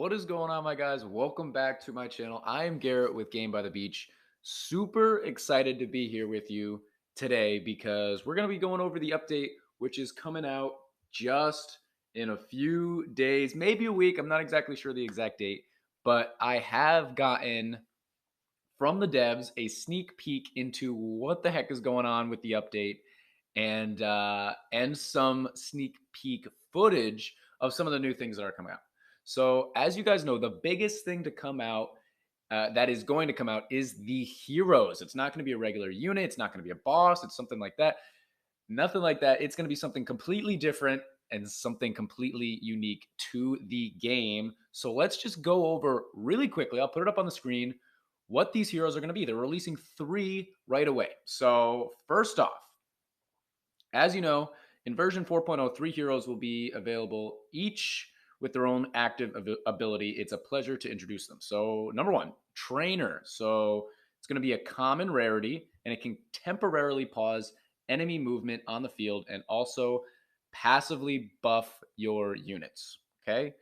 What is going on, my guys? Welcome back to my channel. I am Garrett with Game by the Beach. Super excited to be here with you today because we're going to be going over the update, which is coming out just in a few days, maybe a week. I'm not exactly sure the exact date, but I have gotten from the devs a sneak peek into what the heck is going on with the update and some sneak peek footage of some of the new things that are coming out. So, as you guys know, the biggest thing to come out that is going to come out is the heroes. It's not going to be a regular unit. It's not going to be a boss. It's something like that. Nothing like that. It's going to be something completely different and something completely unique to the game. So let's just go over really quickly. I'll put it up on the screen what these heroes are going to be. They're releasing three right away. So, first off, as you know, in version 4.0, three heroes will be available, each with their own active ability. It's a pleasure to introduce them. So, number one, Trainer. So, it's going to be a common rarity, and it can temporarily pause enemy movement on the field and also passively buff your units. Okay.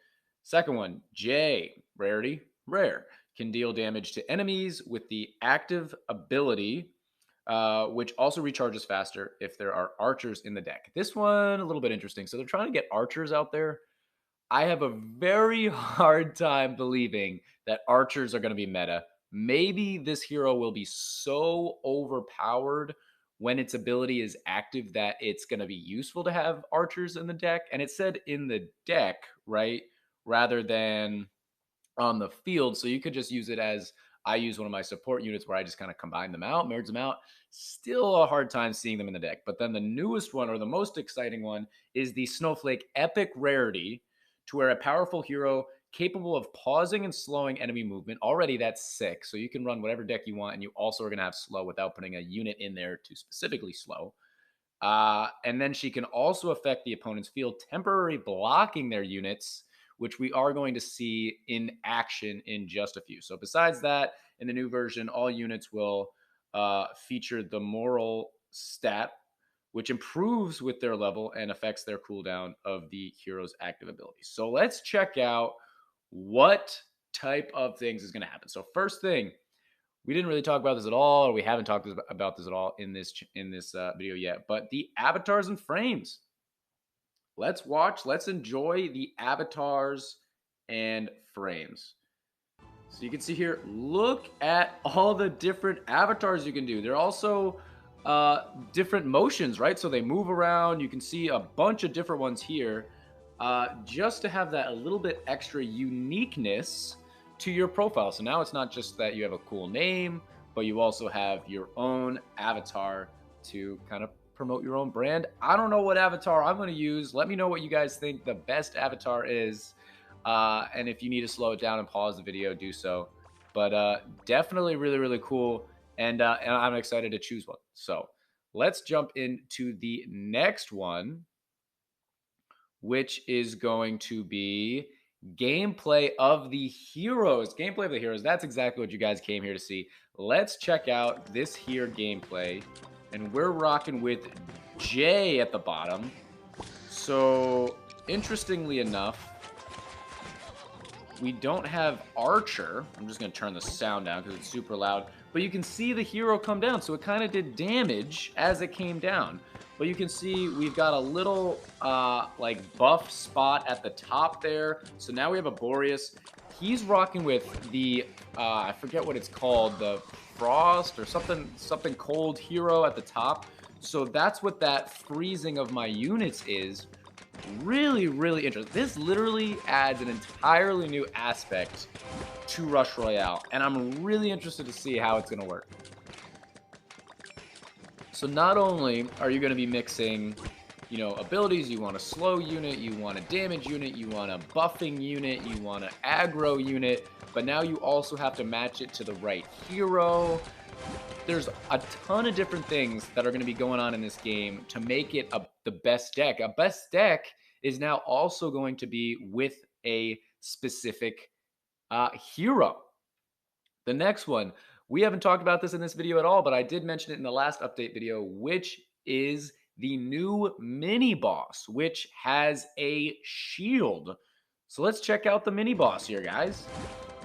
Second one, J, rarity, rare. Can deal damage to enemies with the active ability which also recharges faster if there are archers in the deck. This one, a little bit interesting. So they're trying to get archers out there. I have a very hard time believing that archers are going to be meta. Maybe this hero will be so overpowered when its ability is active that it's going to be useful to have archers in the deck. And it said in the deck, right? Rather than on the field. So you could just use it as I use one of my support units where I just kind of combine them out, merge them out. Still a hard time seeing them in the deck. But then the newest one, or the most exciting one, is the Snowflake Epic Rarity, to where a powerful hero capable of pausing and slowing enemy movement. Already that's sick. So you can run whatever deck you want, and you also are going to have slow without putting a unit in there to specifically slow. And then she can also affect the opponent's field, temporarily blocking their units, which we are going to see in action in just a few. So, besides that, in the new version, all units will feature the moral stat, which improves with their level and affects their cooldown of the hero's active abilities. So, let's check out what type of things is going to happen. So, first thing, we didn't really talk about this at all, or we haven't talked about this at all in this video yet. But the avatars and frames. Let's watch. Let's enjoy the avatars and frames. So you can see here. Look at all the different avatars you can do. They're also different motions, right? So they move around. You can see a bunch of different ones here, just to have that a little bit extra uniqueness to your profile. So now it's not just that you have a cool name, but you also have your own avatar to kind of promote your own brand. I don't know what avatar I'm going to use. Let me know what you guys think the best avatar is. And if you need to slow it down and pause the video, do so. But definitely really, really cool. And I'm excited to choose one. So let's jump into the next one, which is going to be gameplay of the heroes. Gameplay of the heroes. That's exactly what you guys came here to see. Let's check out this here gameplay. And we're rocking with J at the bottom. So, interestingly enough, we don't have Archer. I'm just going to turn the sound down because it's super loud. But you can see the hero come down. So it kind of did damage as it came down. But you can see we've got a little like buff spot at the top there. So now we have a Boreas. He's rocking with the, I forget what it's called, the Frost or something cold hero at the top. So that's what that freezing of my units is. Really, really interesting. This literally adds an entirely new aspect to Rush Royale, and I'm really interested to see how it's going to work. So not only are you going to be mixing, abilities, you want a slow unit, you want a damage unit, you want a buffing unit, you want an aggro unit, but now you also have to match it to the right hero. There's a ton of different things that are going to be going on in this game to make it the best deck. A best deck is now also going to be with a specific hero. The next one, we haven't talked about this in this video at all, but I did mention it in the last update video, which is the new mini boss, which has a shield. So let's check out the mini boss here, guys.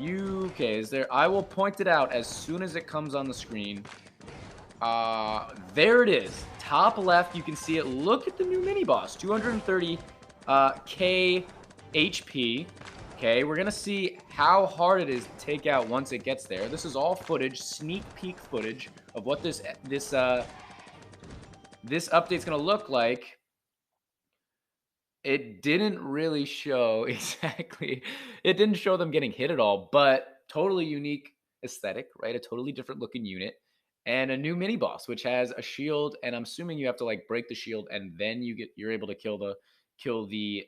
Okay, is there? I will point it out as soon as it comes on the screen. There it is. Top left, you can see it. Look at the new mini boss, 230 K HP. Okay, we're gonna see how hard it is to take out once it gets there. This is all footage, sneak peek footage of what this update's gonna look like. It didn't really show exactly. It didn't show them getting hit at all, but totally unique aesthetic, right? A totally different looking unit and a new mini boss which has a shield, and I'm assuming you have to like break the shield and then you're able to kill the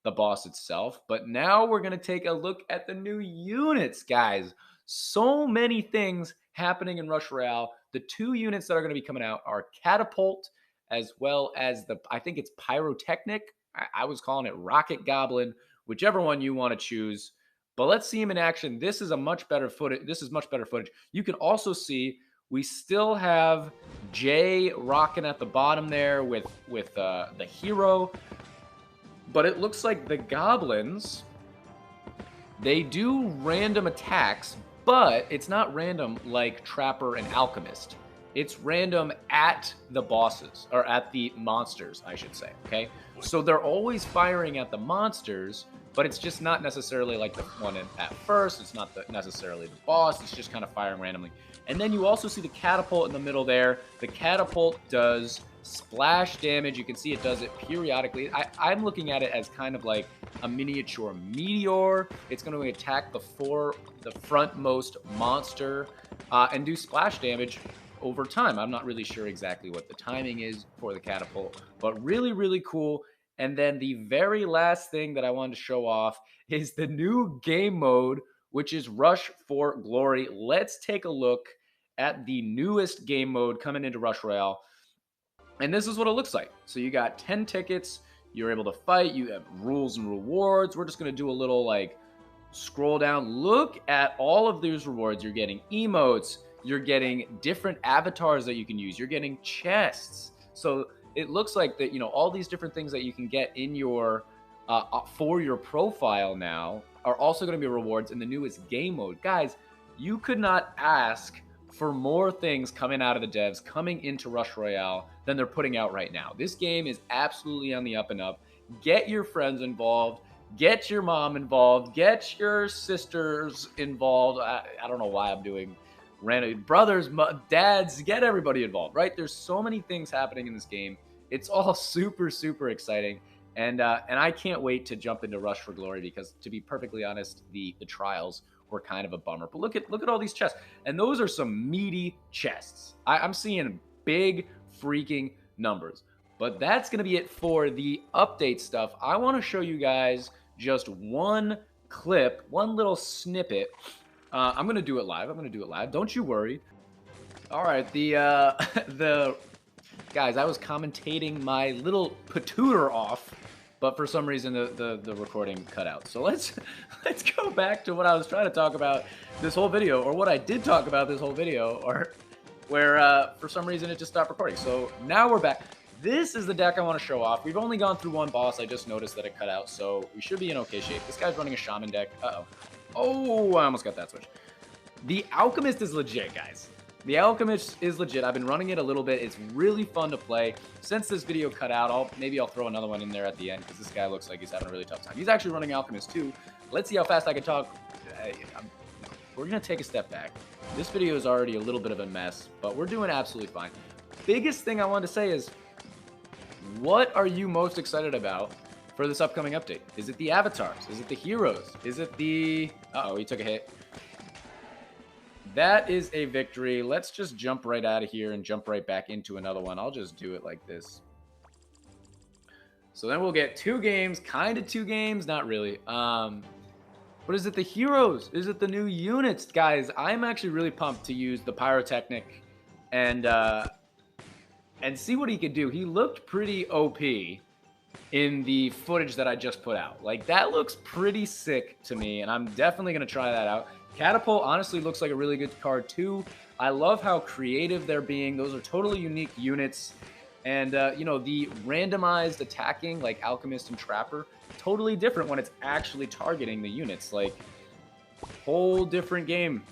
boss itself. But now we're going to take a look at the new units, guys. So many things happening in Rush Royale. The two units that are going to be coming out are Catapult, as well as I think it's Pyrotechnic. I was calling it Rocket Goblin, whichever one you want to choose. But let's see him in action. This is much better footage. You can also see we still have Jay rocking at the bottom there with the hero. But it looks like the goblins, they do random attacks, but it's not random like Trapper and Alchemist. It's random at the bosses, or at the monsters, I should say, okay? So they're always firing at the monsters, but it's just not necessarily like the one at first. It's not necessarily the boss. It's just kind of firing randomly. And then you also see the catapult in the middle there. The catapult does splash damage. You can see it does it periodically. I'm looking at it as kind of like a miniature meteor. It's going to attack the frontmost monster and do splash damage over time. I'm not really sure exactly what the timing is for the catapult, but really, really cool. And then the very last thing that I wanted to show off is the new game mode, which is Rush for Glory. Let's take a look at the newest game mode coming into Rush Royale. And this is what it looks like. So you got 10 tickets. You're able to fight. You have rules and rewards. We're just going to do a little like scroll down. Look at all of these rewards. You're getting emotes. You're getting different avatars that you can use. You're getting chests. So it looks like that, all these different things that you can get in your for your profile now are also going to be rewards in the newest game mode. Guys, you could not ask for more things coming out of the devs, coming into Rush Royale than they're putting out right now. This game is absolutely on the up and up. Get your friends involved. Get your mom involved. Get your sisters involved. I don't know why I'm doing random brothers, dads, get everybody involved, right? There's so many things happening in this game. It's all super, super exciting. And I can't wait to jump into Rush for Glory because, to be perfectly honest, the trials were kind of a bummer. But look at all these chests. And those are some meaty chests. I'm seeing big freaking numbers. But that's going to be it for the update stuff. I want to show you guys just one clip, one little snippet. I'm going to do it live. Don't you worry. All right. The guys, I was commentating my little patooter off, but for some reason the recording cut out. So let's go back to what I was trying to talk about this whole video, or what I did talk about this whole video, or where for some reason it just stopped recording. So now we're back. This is the deck I want to show off. We've only gone through one boss. I just noticed that it cut out, so we should be in okay shape. This guy's running a shaman deck. Uh-oh. Oh, I almost got that switch. The Alchemist is legit, guys. The Alchemist is legit. I've been running it a little bit. It's really fun to play. Since this video cut out, maybe I'll throw another one in there at the end because this guy looks like he's having a really tough time. He's actually running Alchemist too. Let's see how fast I can talk. We're going to take a step back. This video is already a little bit of a mess, but we're doing absolutely fine. Biggest thing I wanted to say is, what are you most excited about for this upcoming update? Is it the avatars? Is it the heroes? Is it the... Uh-oh, he took a hit. That is a victory. Let's just jump right out of here and jump right back into another one. I'll just do it like this. So then we'll get 2 games, kind of 2 games, not really. But is it the heroes? Is it the new units? Guys, I'm actually really pumped to use the Pyrotechnic and see what he could do. He looked pretty OP in the footage that I just put out. Like, that looks pretty sick to me, and I'm definitely going to try that out. Catapult honestly looks like a really good card too. I love how creative they're being. Those are totally unique units. And, you know, the randomized attacking, like Alchemist and Trapper, totally different when it's actually targeting the units. Like, whole different game.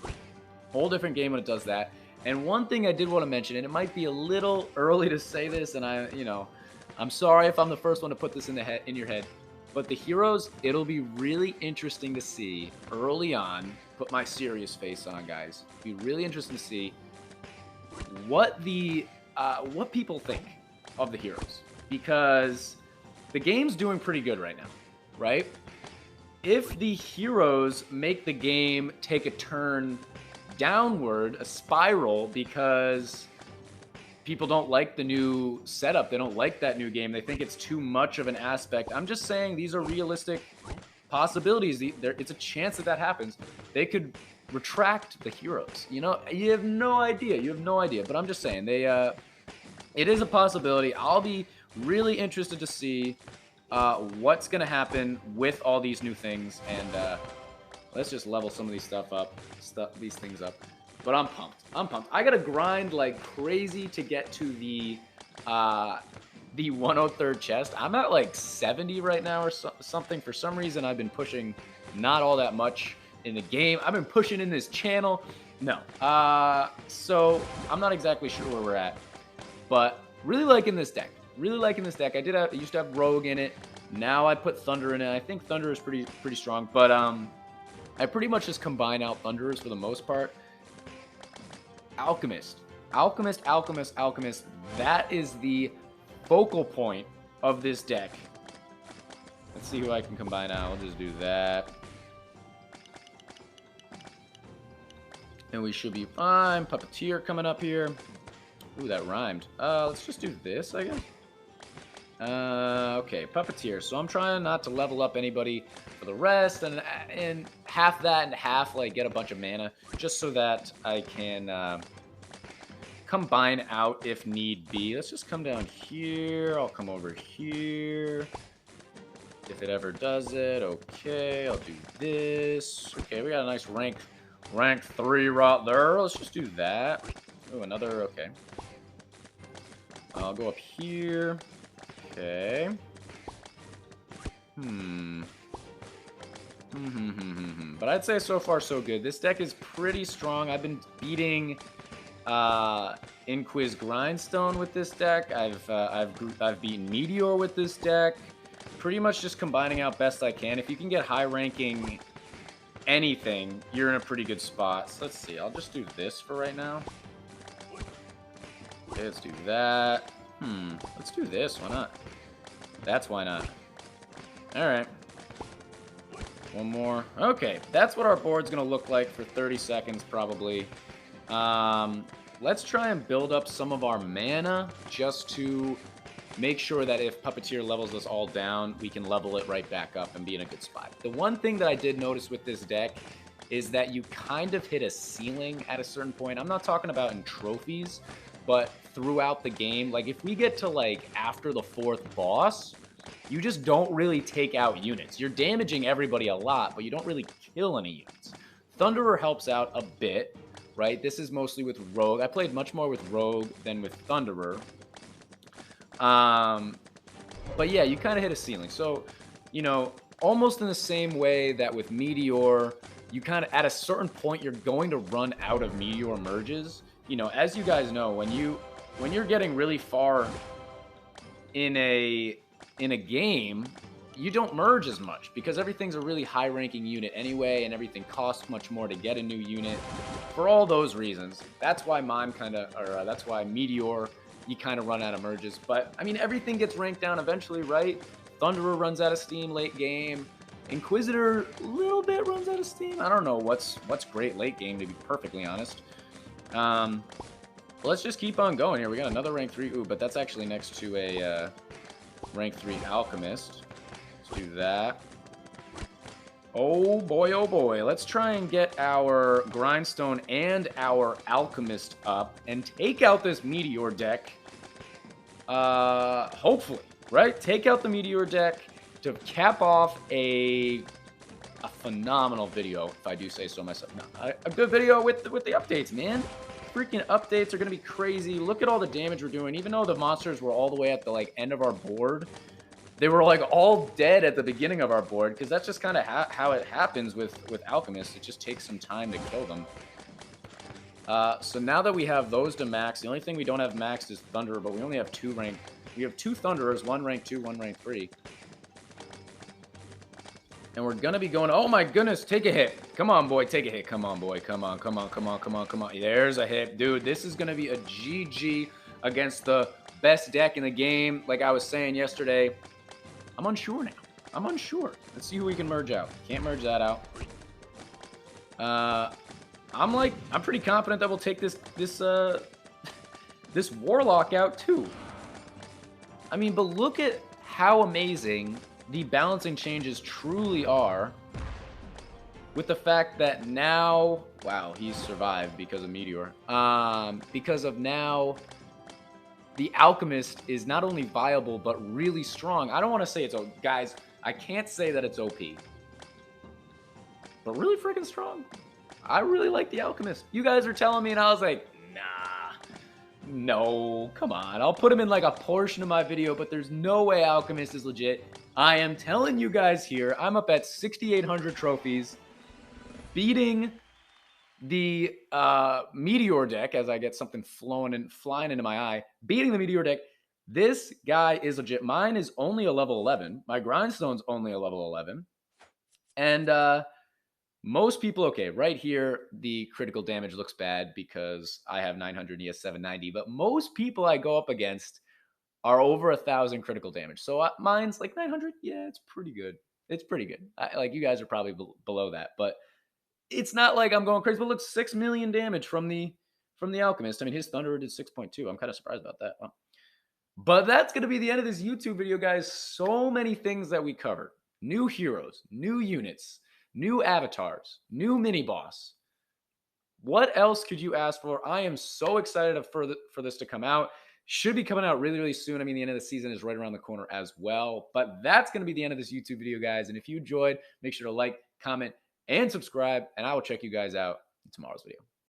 Whole different game when it does that. And one thing I did want to mention, and it might be a little early to say this, and I'm sorry if I'm the first one to put this in your head, but the heroes, it'll be really interesting to see early on. Put my serious face on, guys. It'll be really interesting to see what people think of the heroes, because the game's doing pretty good right now, right? If the heroes make the game take a turn downward, a spiral, because people don't like the new setup, they don't like that new game, they think it's too much of an aspect. I'm just saying these are realistic possibilities. It's a chance that that happens. They could retract the heroes. You know, you have no idea. You have no idea. But I'm just saying it is a possibility. I'll be really interested to see what's gonna happen with all these new things, and let's just level some of these things up. But I'm pumped. I'm pumped. I gotta grind like crazy to get to the 103rd chest. I'm at like 70 right now or something. For some reason, I've been pushing not all that much in the game. I've been pushing in this channel. No. So I'm not exactly sure where we're at, but really liking this deck. Really liking this deck. I used to have Rogue in it. Now I put Thunder in it. I think Thunder is pretty strong, but I pretty much just combine out Thunderers for the most part. Alchemist. Alchemist, Alchemist, Alchemist. That is the focal point of this deck. Let's see who I can combine out. I'll just do that. And we should be fine. Puppeteer coming up here. Ooh, that rhymed. Let's just do this, I guess. Okay, Puppeteer. So I'm trying not to level up anybody for the rest, and half that and half, like, get a bunch of mana, just so that I can combine out if need be. Let's just come down here. I'll come over here. If it ever does it, okay, I'll do this. Okay, we got a nice rank 3 right there. Let's just do that. Oh, another, okay. I'll go up here. Okay. But I'd say so far so good. This deck is pretty strong. I've been beating Inquiz Grindstone with this deck. I've beaten Meteor with this deck. Pretty much just combining out best I can. If you can get high ranking anything, you're in a pretty good spot. So let's see. I'll just do this for right now. Okay, let's do that. Let's do this. Why not? That's why not. Alright. One more. Okay, that's what our board's going to look like for 30 seconds, probably. Let's try and build up some of our mana, just to make sure that if Puppeteer levels us all down, we can level it right back up and be in a good spot. The one thing that I did notice with this deck is that you kind of hit a ceiling at a certain point. I'm not talking about in trophies, but throughout the game. Like, if we get to, like, after the 4th boss, you just don't really take out units. You're damaging everybody a lot, but you don't really kill any units. Thunderer helps out a bit, right? This is mostly with Rogue. I played much more with Rogue than with Thunderer. But yeah, you kind of hit a ceiling. So, you know, almost in the same way that with Meteor, you kind of, at a certain point, you're going to run out of Meteor merges. You know, as you guys know, when you're getting really far in a game, you don't merge as much because everything's a really high-ranking unit anyway, and everything costs much more to get a new unit. For all those reasons, that's why that's why Meteor, you kind of run out of merges. But I mean, everything gets ranked down eventually, right? Thunderer runs out of steam late game. Inquisitor, a little bit runs out of steam. I don't know what's great late game, to be perfectly honest. Let's just keep on going here. We got another rank 3. Ooh, but that's actually next to a rank 3 Alchemist. Let's do that. Oh boy. Let's try and get our Grindstone and our Alchemist up and take out this Meteor deck. Hopefully, right? Take out the Meteor deck to cap off a phenomenal video, if I do say so myself. No, a good video with the updates, man. freaking updates are going to be crazy. Look at all the damage we're doing. Even though the monsters were all the way at the like end of our board, they were like all dead at the beginning of our board because that's just kind of how it happens with alchemists. It just takes some time to kill them. So now that we have those to max, the only thing we don't have maxed is Thunderer, but we only have we have 2 Thunderers, one rank 2, one rank 3. And we're going to be going, oh my goodness, take a hit. Come on, boy, take a hit. Come on, boy, come on, come on, come on, come on, come on. There's a hit. Dude, this is going to be a GG against the best deck in the game. Like I was saying yesterday, I'm unsure now. I'm unsure. Let's see who we can merge out. Can't merge that out. I'm pretty confident that we'll take this Warlock out too. I mean, but look at how amazing the balancing changes truly are with the fact that now, wow, he's survived because of Meteor. Because of now, the Alchemist is not only viable, but really strong. I don't want to say it's, guys, I can't say that it's OP, but really freaking strong. I really like the Alchemist. You guys are telling me, and I was like, nah, no, come on. I'll put him in like a portion of my video, but there's no way Alchemist is legit. I am telling you guys here, I'm up at 6,800 trophies, beating the Meteor deck as I get something flying into my eye, beating the Meteor deck. This guy is legit. Mine is only a level 11. My Grindstone's only a level 11. And most people, okay, right here, the critical damage looks bad because I have 900 and he has 790. But most people I go up against are over 1,000 critical damage. So mine's like 900. Yeah, it's pretty good. It's pretty good. Like you guys are probably below that, but it's not like I'm going crazy. But look, 6 million damage from the Alchemist. I mean, his Thunderer did 6.2. I'm kind of surprised about that. Wow. But that's going to be the end of this YouTube video, guys. So many things that we covered. New heroes, new units, new avatars, new mini boss. What else could you ask for? I am so excited for this to come out. Should be coming out really, really soon. I mean, the end of the season is right around the corner as well. But that's going to be the end of this YouTube video, guys. And if you enjoyed, make sure to like, comment, and subscribe. And I will check you guys out in tomorrow's video.